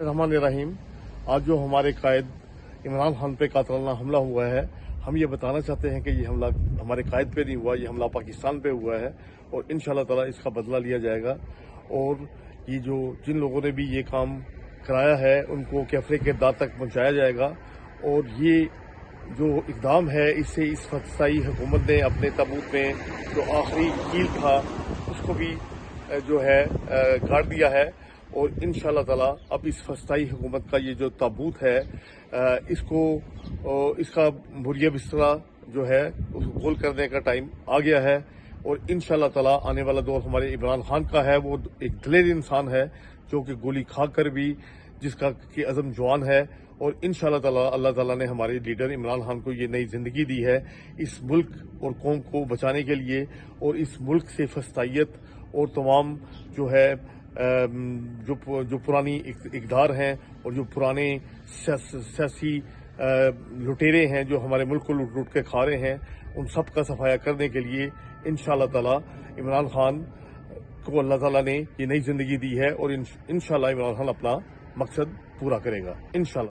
रहमान रहीम। आज जो हमारे कायद इमरान खान पे कातलाना हमला हुआ है, हम ये बताना चाहते हैं कि ये हमला हमारे कायद पे नहीं हुआ, ये हमला पाकिस्तान पे हुआ है और इंशाल्लाह ताला इसका बदला लिया जाएगा। और ये जो जिन लोगों ने भी ये काम कराया है उनको कैफरे के दाद तक पहुंचाया जाएगा। और ये जो इकदाम है, इससे इस फलस्तीनी हुकूमत ने अपने ताबूत में जो आखिरी कील था उसको भी जो है गाड़ दिया है। और इंशाल्लाह ताला अब इस फलस्तीनी हुकूमत का ये जो ताबूत है इसका बुरिया बिस्तरा जो है उसको गोल करने का टाइम आ गया है। और इंशाल्लाह ताला आने वाला दौर हमारे इमरान खान का है। वो एक दिलेर इंसान है जो कि गोली खा कर भी जिसका कि अज़म जवान है। और इंशाल्लाह ताला अल्लाह ताला ने हमारे लीडर इमरान खान को ये नई ज़िंदगी दी है इस मुल्क और कौम को बचाने के लिए। और इस मुल्क से फलस्तीनियत और तमाम जो है जो पुरानी इक़दार हैं और जो पुराने सियासी लुटेरे हैं जो हमारे मुल्क को लूट लूट के खा रहे हैं, उन सब का सफाया करने के लिए इंशाल्लाह ताला इमरान खान को अल्लाह ताला ने ये नई ज़िंदगी दी है। और इंशाल्लाह इमरान खान अपना मकसद पूरा करेगा इंशाल्लाह।